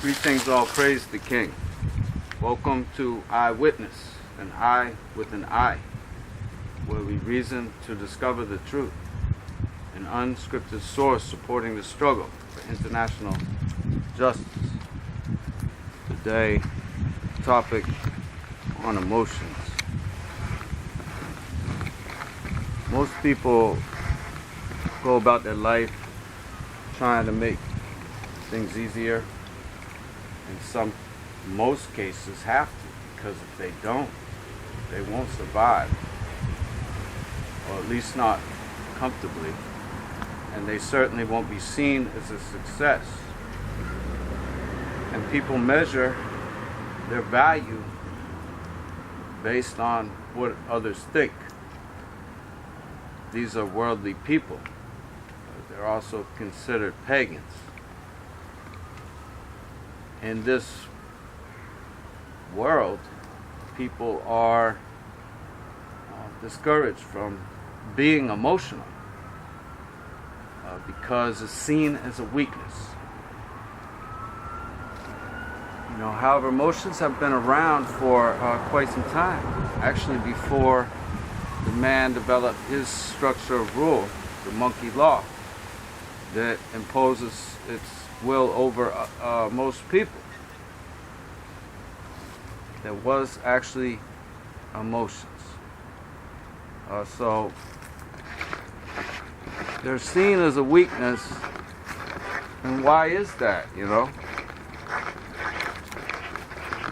Greetings, all praise the King. Welcome to Eyewitness, an eye with an eye, where we reason to discover the truth, an unscripted source supporting the struggle for international justice. Today, topic on emotions. Most people go about their life trying to make things easier. In most cases have to, because if they don't, they won't survive, or at least not comfortably, and they certainly won't be seen as a success. And people measure their value based on what others think. These are worldly people. They're also considered pagans. In this world, people are discouraged from being emotional because it's seen as a weakness. However, emotions have been around for quite some time. Actually, before the man developed his structure of rule, the monkey law, that imposes its will over most people. There was actually emotions. So they're seen as a weakness. And why is that,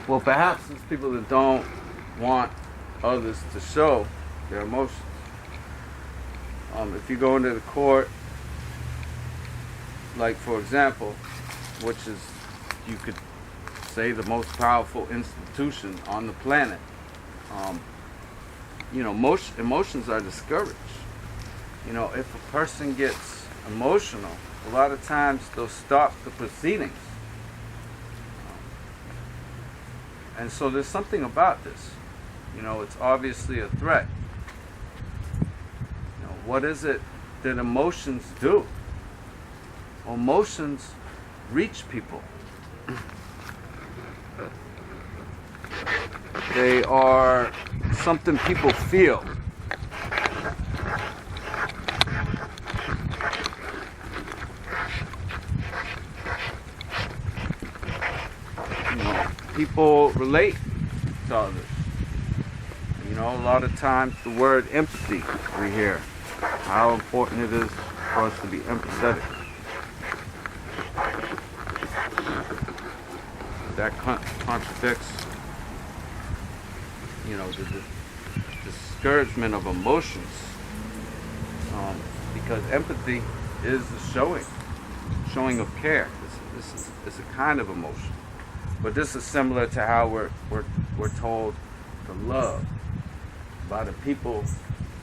Well, perhaps it's people that don't want others to show their emotions. If you go into the court, like for example, which is, you could say, the most powerful institution on the planet, emotions are discouraged. If a person gets emotional, a lot of times they'll stop the proceedings. And so there's something about this. It's obviously a threat. What is it that emotions do? Emotions reach people. They are something people feel. People relate to others. A lot of times the word empathy, we hear how important it is for us to be empathetic. That contradicts, the discouragement of emotions, because empathy is the showing of care. This is a kind of emotion, but this is similar to how we're told to love by the people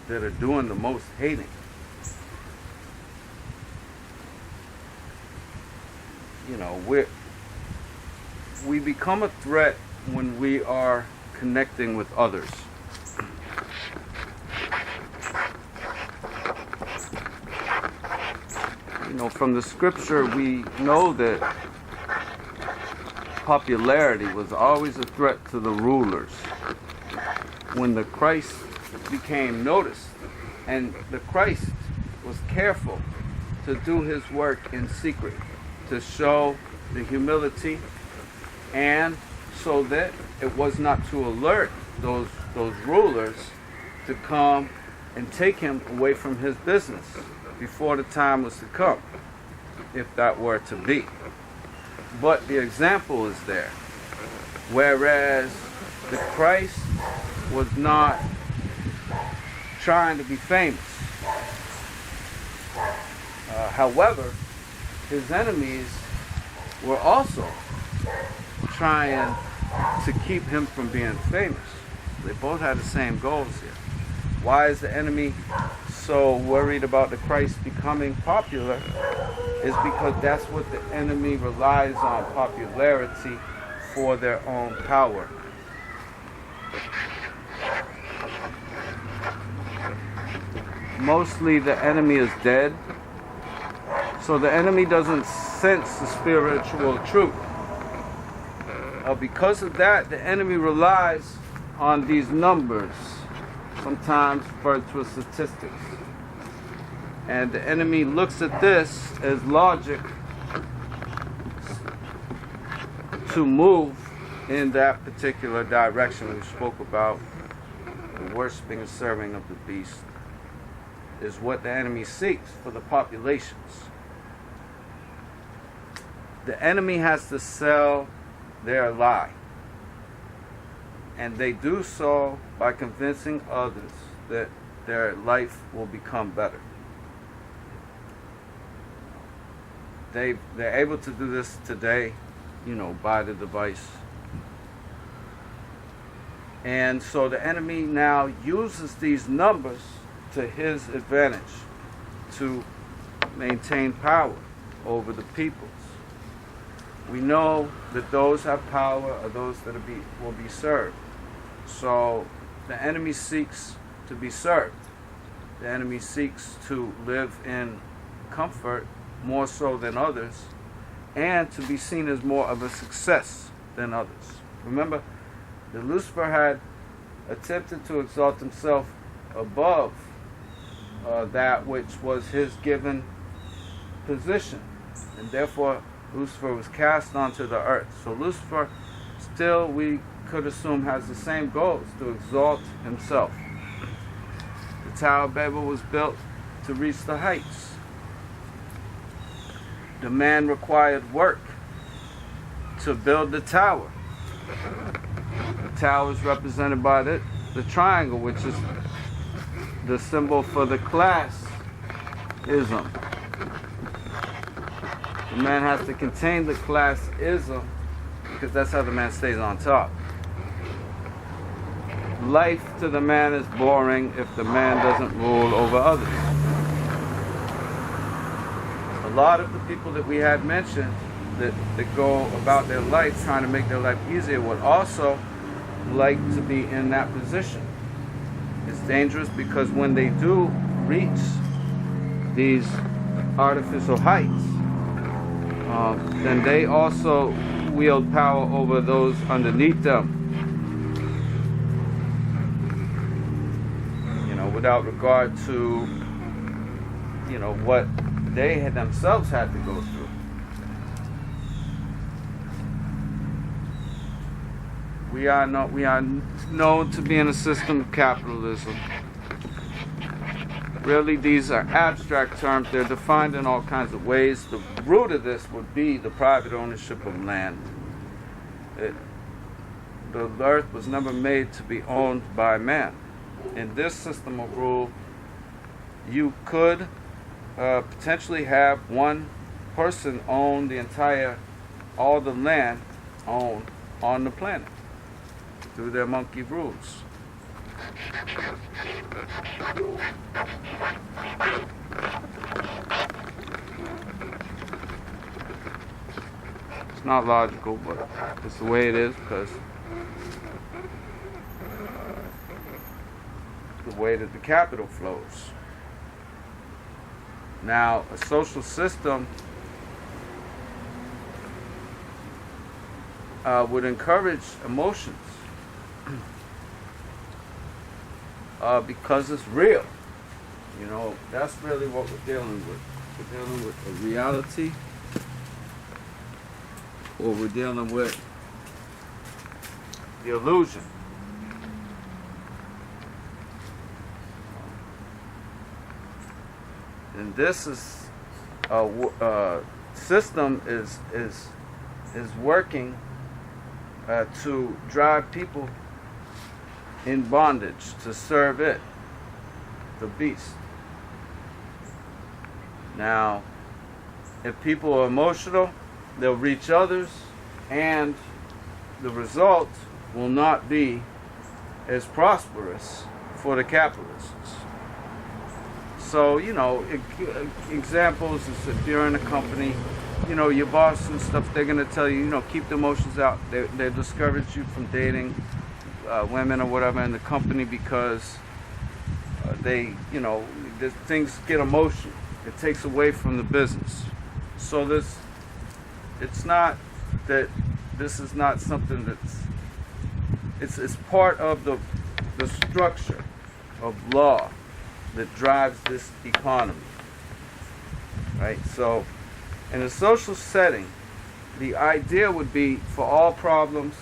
that are doing the most hating. We become a threat when we are connecting with others. From the scripture, we know that popularity was always a threat to the rulers. When the Christ became noticed, and the Christ was careful to do his work in secret, to show the humility, and so that it was not to alert those rulers to come and take him away from his business before the time was to come, if that were to be. But the example is there. Whereas the Christ was not trying to be famous. However, his enemies were also trying to keep him from being famous. They both had the same goals here. Why is the enemy so worried about the Christ becoming popular? Is because that's what the enemy relies on, popularity for their own power. Mostly the enemy is dead, so the enemy doesn't sense the spiritual truth. because of that, the enemy relies on these numbers, sometimes referred to as statistics. And the enemy looks at this as logic to move in that particular direction. We spoke about the worshiping and serving of the beast is what the enemy seeks for the populations. The enemy has to sell their lie. And they do so by convincing others that their life will become better. They're able to do this today, by the device. And so the enemy now uses these numbers to his advantage to maintain power over the peoples. We know that those have power are those that will be served. So the enemy seeks to be served. The enemy seeks to live in comfort more so than others, and to be seen as more of a success than others. Remember, that Lucifer had attempted to exalt himself above that which was his given position, and therefore Lucifer was cast onto the earth. So Lucifer still, we could assume, has the same goals, to exalt himself. The Tower of Babel was built to reach the heights. The man required work to build the tower. The tower is represented by the triangle, which is the symbol for the classism. The man has to contain the classism because that's how the man stays on top. Life to the man is boring if the man doesn't rule over others. A lot of the people that we had mentioned that go about their life trying to make their life easier would also like to be in that position. It's dangerous because when they do reach these artificial heights, then they also wield power over those underneath them. Without regard to, what they had themselves had to go through. We are known to be in a system of capitalism. Really, these are abstract terms. They're defined in all kinds of ways. The root of this would be the private ownership of land. The earth was never made to be owned by man. In this system of rule, you could potentially have one person own all the land owned on the planet through their monkey rules. It's not logical, but it's the way it is because the way that the capital flows. Now, a social system would encourage emotions because it's real. That's really what we're dealing with. We're dealing with a reality, or we're dealing with the illusion. And this is system is working to drive people in bondage to serve it, the beast. Now, if people are emotional, they'll reach others, and the result will not be as prosperous for the capitalists. So, examples is if you're in a company, your boss and stuff, they're going to tell you, keep the emotions out. They discourage you from dating women or whatever in the company because things get emotional. It takes away from the business. So it's not that this is not something it's part of the structure of law that drives this economy. Right? So in a social setting, the idea would be for all problems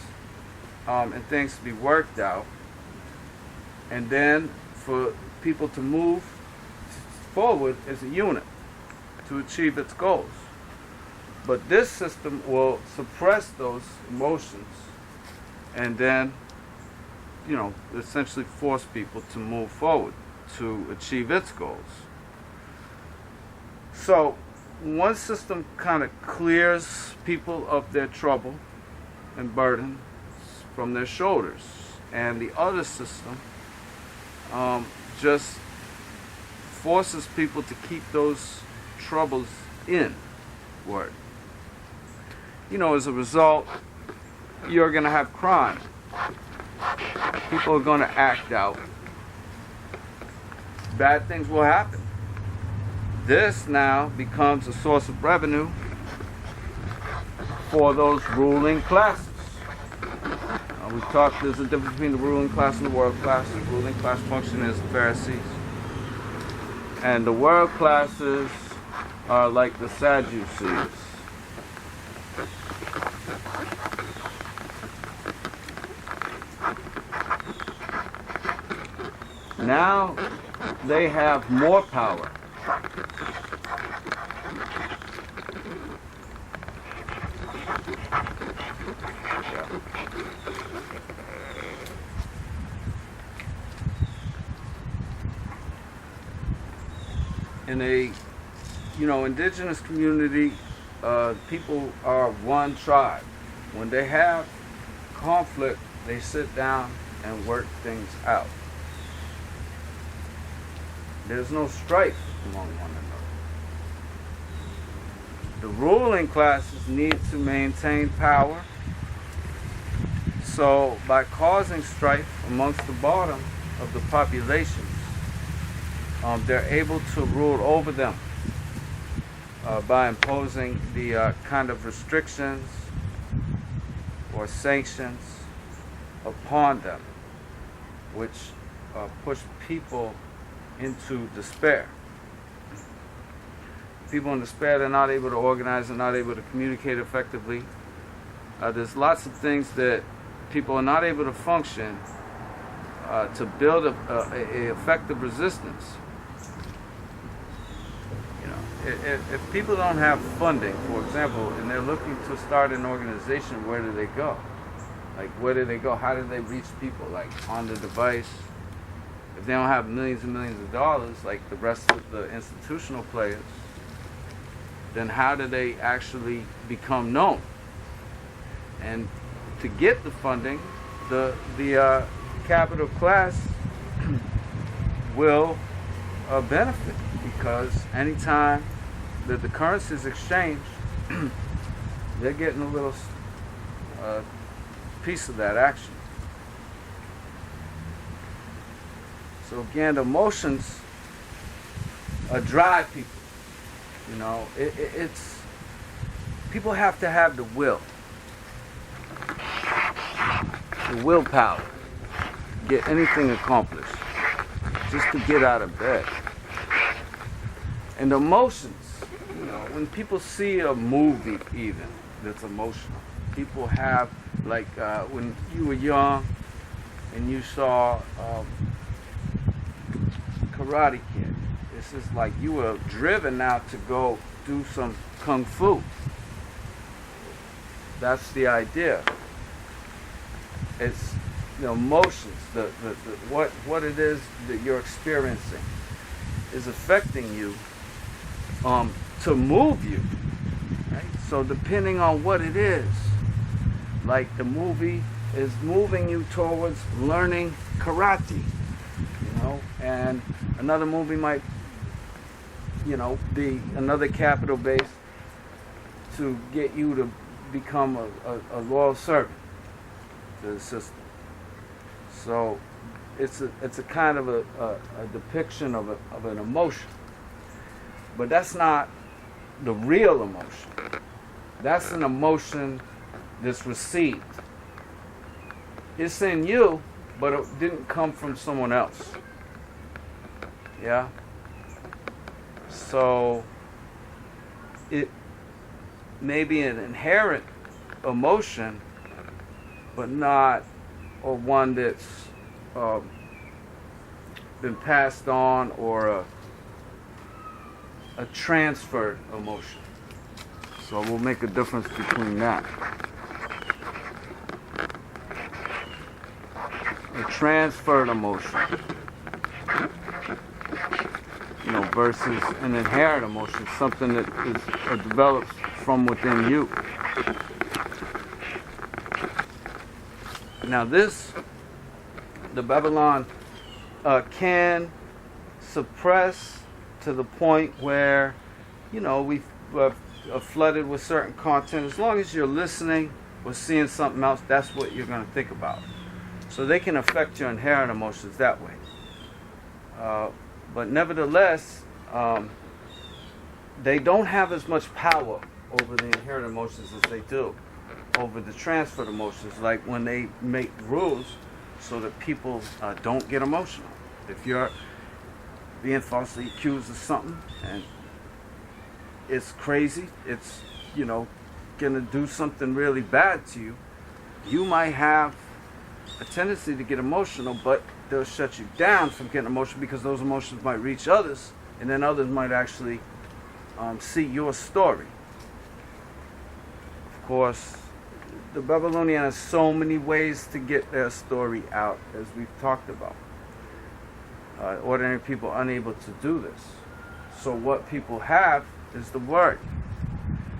and things to be worked out, and then for people to move forward as a unit to achieve its goals. But this system will suppress those emotions and then, essentially force people to move forward to achieve its goals. So one system kind of clears people of their trouble and burdens from their shoulders, and the other system just forces people to keep those troubles inward. As a result, you're going to have crime. People are going to act out. Bad things will happen. This now becomes a source of revenue for those ruling classes. We talked, there's a difference between the ruling class and the world class. The ruling class function is the Pharisees. And the world classes are like the Sadducees. Now they have more power. In a indigenous community, people are one tribe. When they have conflict, they sit down and work things out. There's no strife among one another. The ruling classes need to maintain power, so by causing strife amongst the bottom of the population, they're able to rule over them by imposing the kind of restrictions or sanctions upon them, which push people into despair. People in despair, they're not able to organize, they're not able to communicate effectively. There's lots of things that people are not able to function to build a effective resistance. If people don't have funding, for example, and they're looking to start an organization, where do they go? Like, where do they go? How do they reach people? Like, on the device? If they don't have millions and millions of dollars, like the rest of the institutional players, then how do they actually become known? And to get the funding, the capital class will benefit, because anytime that the currency is exchanged, they're getting a little piece of that action. So again, the emotions drive people. It's people have to have the willpower, to get anything accomplished, just to get out of bed. And the emotions, when people see a movie even that's emotional, people have, like when you were young and you saw Karate Kid, it's just like you were driven now to go do some kung fu. That's the idea. It's the emotions, the what it is that you're experiencing is affecting you to move you. Right? So depending on what it is, like the movie is moving you towards learning karate, and another movie might, be another capital base to get you to become a loyal servant to the system. So it's a kind of a depiction of an emotion, but that's not the real emotion. That's an emotion that's received. It's in you, but it didn't come from someone else. Yeah? So, it may be an inherent emotion, but not or one that's been passed on, or a transferred emotion. So we'll make a difference between that. A transferred emotion, versus an inherent emotion, something that is develops from within you. Now the Babylon can suppress to the point where, we are flooded with certain content. As long as you're listening or seeing something else, that's what you're going to think about. So they can affect your inherent emotions that way. But nevertheless, they don't have as much power over the inherent emotions as they do over the transferred emotions, like when they make rules so that people don't get emotional. If you're being falsely accused of something and it's crazy, it's, gonna do something really bad to you, you might have a tendency to get emotional, but they'll shut you down from getting emotional because those emotions might reach others, and then others might actually see your story. Of course, the Babylonian has so many ways to get their story out, as we've talked about. Ordinary people are unable to do this. So what people have is the Word.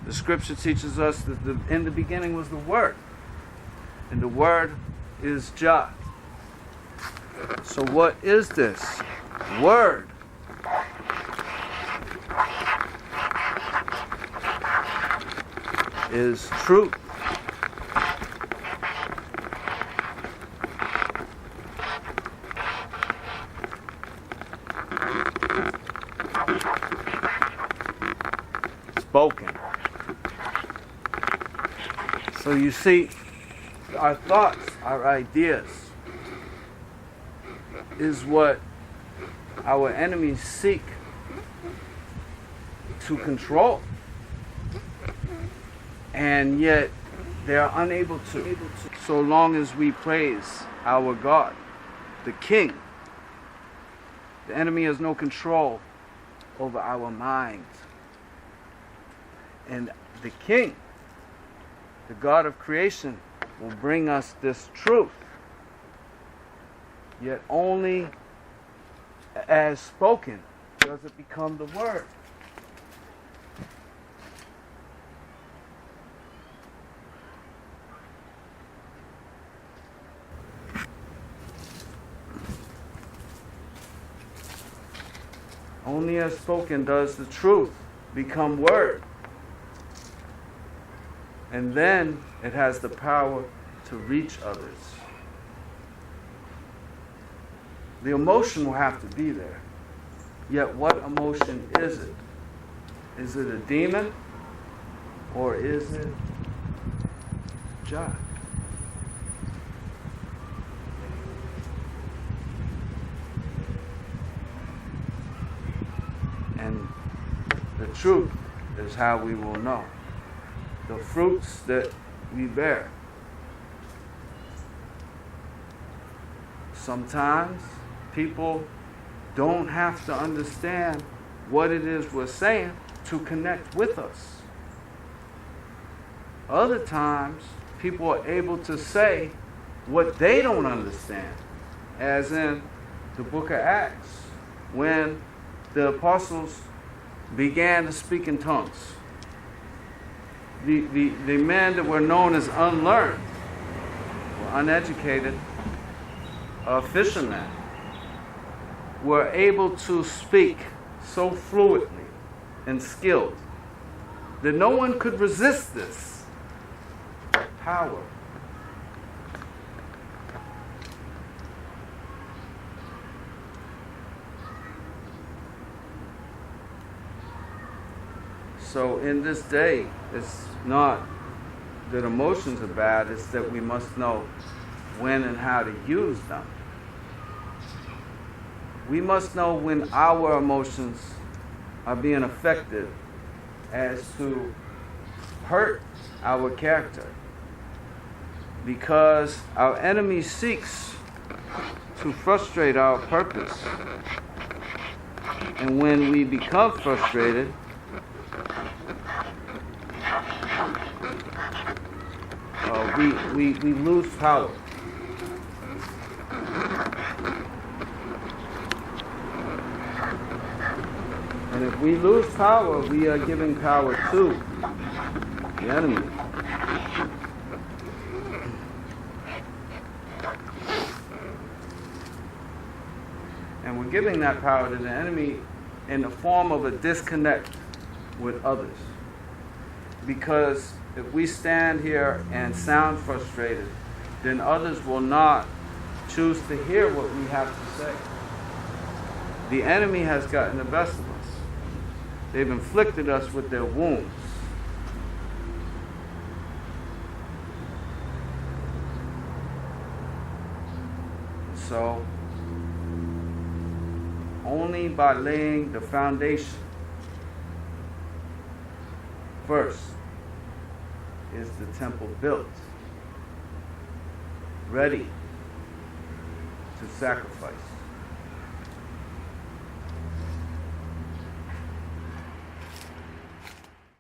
The Scripture teaches us that in the beginning was the Word, and the Word is Jah. So what is this Word? Is truth. Spoken. So you see, our thoughts, our ideas, is what our enemies seek to control. And yet they are unable to, so long as we praise our God, the King. The enemy has no control over our minds. And the King, the God of creation, will bring us this truth. Yet only as spoken does it become the Word. Only as spoken does the truth become Word. And then it has the power to reach others. The emotion will have to be there. Yet what emotion is it? Is it a demon? Or is it Jah? And the truth is how we will know. The fruits that we bear. Sometimes people don't have to understand what it is we're saying to connect with us. Other times, people are able to say what they don't understand, as in the book of Acts, when the apostles began to speak in tongues. The men that were known as unlearned, or uneducated, fishermen, were able to speak so fluently and skilled that no one could resist this power. So in this day, it's not that emotions are bad is that we must know when and how to use them. We must know when our emotions are being affected as to hurt our character, because our enemy seeks to frustrate our purpose. And when we become frustrated, we lose power. And if we lose power, we are giving power to the enemy. And we're giving that power to the enemy in the form of a disconnect with others. Because if we stand here and sound frustrated, then others will not choose to hear what we have to say. The enemy has gotten the best of us. They've inflicted us with their wounds. So, only by laying the foundation first is the temple built, ready to sacrifice.